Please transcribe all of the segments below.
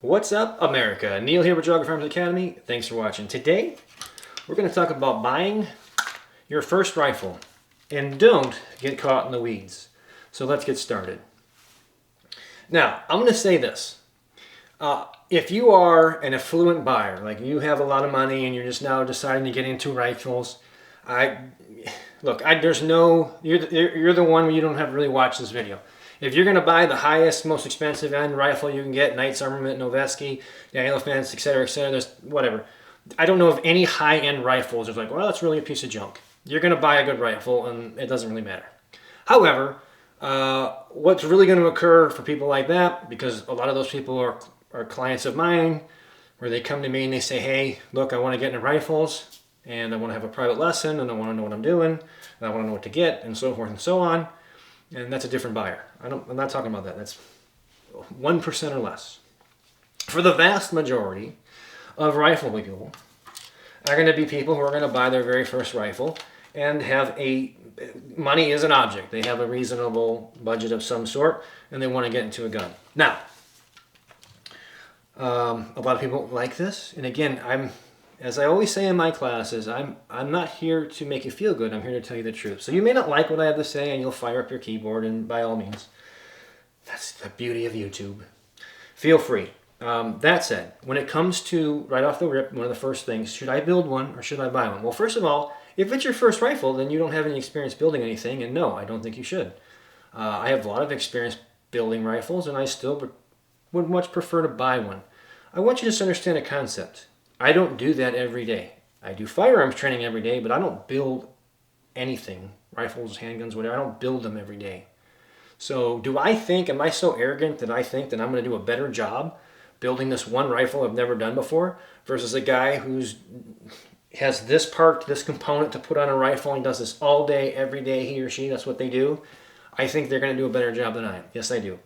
What's up, America? Neil here with Geauga Firearms Academy. Thanks for watching. Today, we're going to talk about buying your first rifle. And don't get caught in the weeds. So let's get started. Now, I'm going to say this. If you are an affluent buyer, like you have a lot of money and you're just now deciding to get into rifles, there's no, you're the one where you don't have to really watch this video. If you're going to buy the highest, most expensive end rifle you can get, Knight's Armament, Noveske, Daniel Defense, etc., there's whatever. I don't know of any high-end rifles that's like, well, that's really a piece of junk. You're going to buy a good rifle, and it doesn't really matter. However, what's really going to occur for people like that, because a lot of those people are clients of mine, where they come to me and they say, hey, look, I want to get into rifles, and I want to have a private lesson, and I want to know what I'm doing, and I want to know what to get, and so forth and so on. And that's a different buyer. I'm not talking about that. That's 1% or less. For the vast majority of rifle people are going to be people who are going to buy their very first rifle and money is an object. They have a reasonable budget of some sort and they want to get into a gun. Now, a lot of people like this. And again, as I always say in my classes, I'm not here to make you feel good. I'm here to tell you the truth. So you may not like what I have to say, and you'll fire up your keyboard, and by all means, that's the beauty of YouTube. Feel free. That said, when it comes to, right off the rip, one of the first things, should I build one or should I buy one? Well, first of all, if it's your first rifle, then you don't have any experience building anything, and no, I don't think you should. I have a lot of experience building rifles, and I still would much prefer to buy one. I want you to just understand a concept. I don't do that every day. I do firearms training every day, but I don't build anything, rifles, handguns, whatever. I don't build them every day. So am I so arrogant that I think that I'm going to do a better job building this one rifle I've never done before versus a guy has this part, this component to put on a rifle and does this all day, every day, he or she, that's what they do. I think they're going to do a better job than I am. Yes, I do.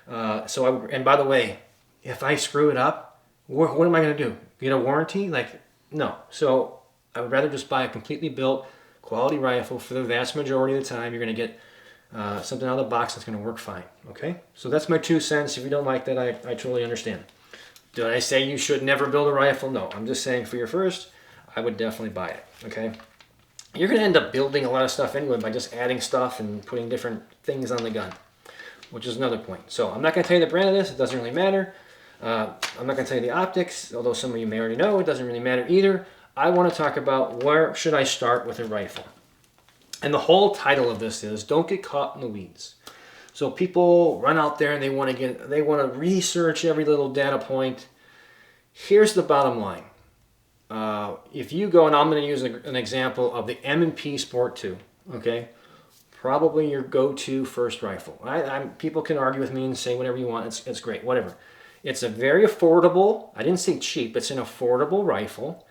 And by the way, if I screw it up, what am I going to do? Get a warranty? No. So I would rather just buy a completely built quality rifle. For the vast majority of the time, you're going to get something out of the box that's going to work fine. Okay? So that's my 2 cents. If you don't like that, I totally understand. Did I say you should never build a rifle? No. I'm just saying for your first, I would definitely buy it. Okay? You're going to end up building a lot of stuff anyway by just adding stuff and putting different things on the gun, which is another point. So I'm not going to tell you the brand of this. It doesn't really matter. I'm not going to tell you the optics, although some of you may already know. It doesn't really matter either. I want to talk about where should I start with a rifle. And the whole title of this is Don't Get Caught in the Weeds. So people run out there and they want to research every little data point. Here's the bottom line. If you go, and I'm going to use an example of the M&P Sport 2, okay? Probably your go-to first rifle. People can argue with me and say whatever you want. It's great, whatever. It's a very affordable, I didn't say cheap, it's an affordable rifle.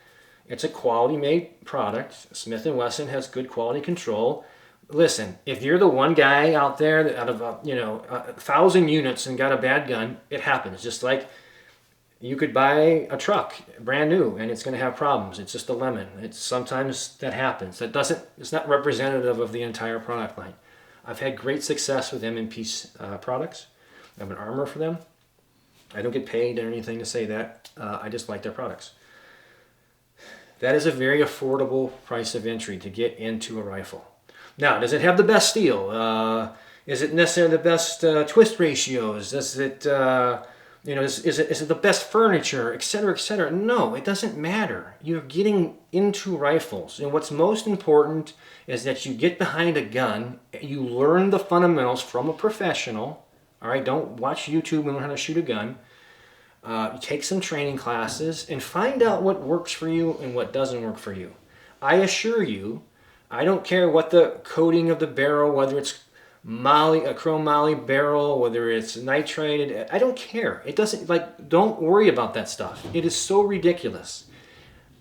It's a quality made product. Smith & Wesson has good quality control. Listen, if you're the one guy out there that out of 1,000 units and got a bad gun, it happens. Just like you could buy a truck brand new and it's going to have problems. It's just a lemon. Sometimes that happens. It's not representative of the entire product line. I've had great success with M&P products. I have an armor for them. I don't get paid or anything to say that. I just like their products. That is a very affordable price of entry to get into a rifle. Now, does it have the best steel? Is it necessarily the best twist ratios? Is it the best furniture, etc., etc.? No, it doesn't matter. You're getting into rifles, and what's most important is that you get behind a gun. You learn the fundamentals from a professional. All right, don't watch YouTube and learn how to shoot a gun. Take some training classes and find out what works for you and what doesn't work for you. I assure you, I don't care what the coating of the barrel, whether it's a chrome moly barrel, whether it's nitrated, I don't care. It doesn't, don't worry about that stuff. It is so ridiculous.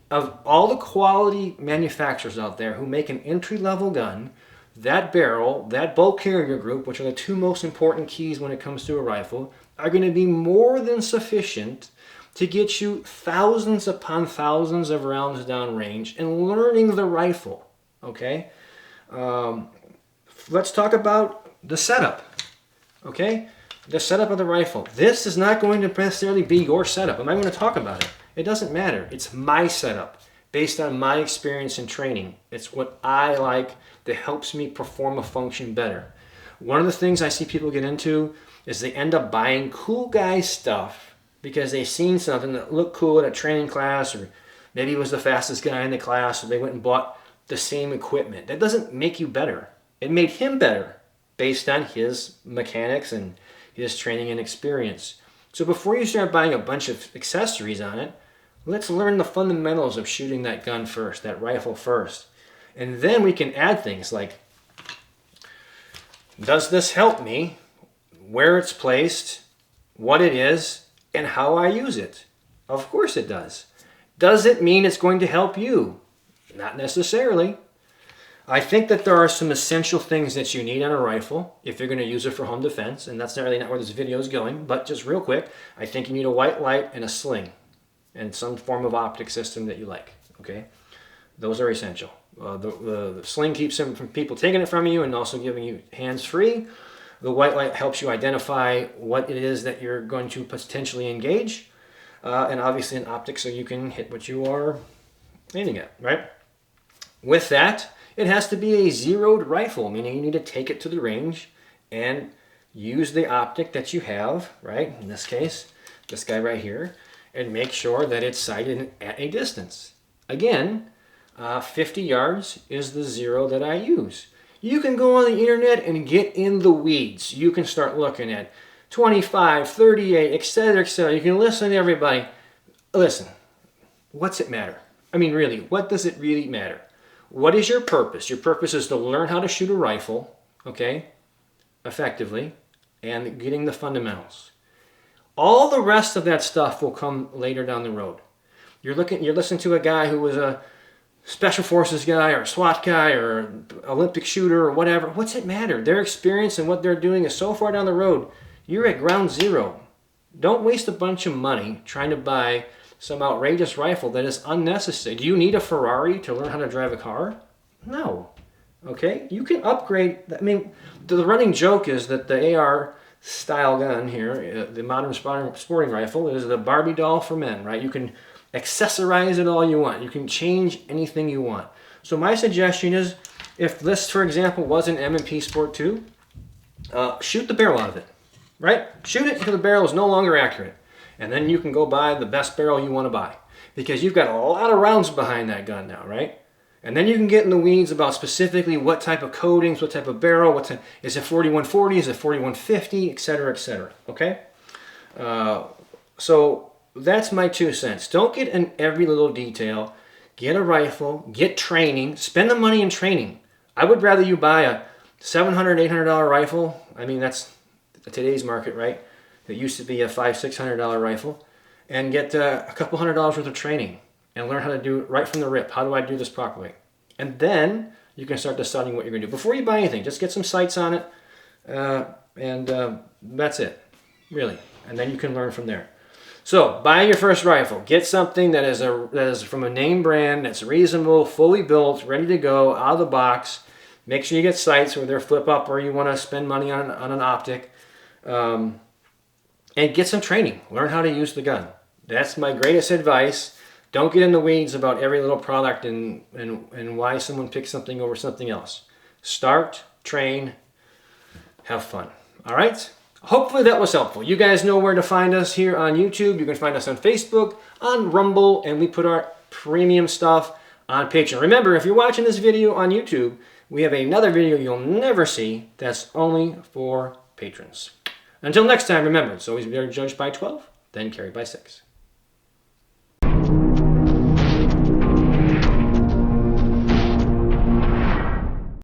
Of all the quality manufacturers out there who make an entry-level gun, that barrel, that bolt carrier group, which are the two most important keys when it comes to a rifle, are going to be more than sufficient to get you thousands upon thousands of rounds downrange and learning the rifle. Okay? Let's talk about the setup. Okay? the setup of the rifle. This is not going to necessarily be your setup. I'm not going to talk about it. It doesn't matter. It's my setup based on my experience and training. It's what I like that helps me perform a function better. One of the things I see people get into is they end up buying cool guy stuff because they've seen something that looked cool at a training class, or maybe he was the fastest guy in the class, so they went and bought the same equipment. That doesn't make you better. It made him better based on his mechanics and his training and experience. So before you start buying a bunch of accessories on it, let's learn the fundamentals of shooting that gun first, that rifle first. And then we can add things like, does this help me? Where it's placed, what it is, and how I use it? Of course it does. Does it mean it's going to help you? Not necessarily. I think that there are some essential things that you need on a rifle if you're going to use it for home defense, and that's not really not where this video is going, but just real quick, I think you need a white light and a sling and some form of optic system that you like, okay? Those are essential. The sling keeps them from people taking it from you and also giving you hands-free. The white light helps you identify what it is that you're going to potentially engage, and obviously an optic so you can hit what you are aiming at, right? With that, it has to be a zeroed rifle, meaning you need to take it to the range and use the optic that you have, right? In this case, this guy right here, and make sure that it's sighted at a distance. Again, 50 yards is the zero that I use. You can go on the internet and get in the weeds. You can start looking at 25, 38, etc., etc. You can listen to everybody. Listen, what's it matter? I mean, really, what does it really matter? What is your purpose? Your purpose is to learn how to shoot a rifle, okay, effectively, and getting the fundamentals. All the rest of that stuff will come later down the road. You're listening to a guy who was a special forces guy or a SWAT guy or Olympic shooter or whatever. What's it matter? Their experience and what they're doing is so far down the road. You're at ground zero. Don't waste a bunch of money trying to buy some outrageous rifle that is unnecessary. Do you need a Ferrari to learn how to drive a car? No. Okay? You can upgrade. I mean, the running joke is that the AR style gun here, the modern sporting rifle, is the Barbie doll for men, right? You can accessorize it all you want. You can change anything you want. So my suggestion is, if this, for example, was an M&P Sport 2, shoot the barrel out of it, right? Shoot it until the barrel is no longer accurate. And then you can go buy the best barrel you want to buy, because you've got a lot of rounds behind that gun now, right? And then you can get in the weeds about specifically what type of coatings, what type of barrel, is it 4140, is it 4150, etc., okay? So that's my 2 cents. Don't get in every little detail. Get a rifle, get training, spend the money in training. I would rather you buy a $700, $800 rifle. I mean, that's today's market, right? That used to be a $500, $600 rifle, and get a couple $100 worth of training and learn how to do it right from the rip. How do I do this properly? And then you can start deciding what you're going to do. Before you buy anything, just get some sights on it, and that's it, really. And then you can learn from there. So buy your first rifle. Get something that is from a name brand, that's reasonable, fully built, ready to go, out of the box. Make sure you get sights, whether they're flip up or you want to spend money on an optic. And get some training. Learn how to use the gun. That's my greatest advice. Don't get in the weeds about every little product and why someone picks something over something else. Start, train, have fun. All right? Hopefully that was helpful. You guys know where to find us here on YouTube. You can find us on Facebook, on Rumble, and we put our premium stuff on Patreon. Remember, if you're watching this video on YouTube, we have another video you'll never see that's only for patrons. Until next time, remember, it's always better judged by 12 than carried by 6.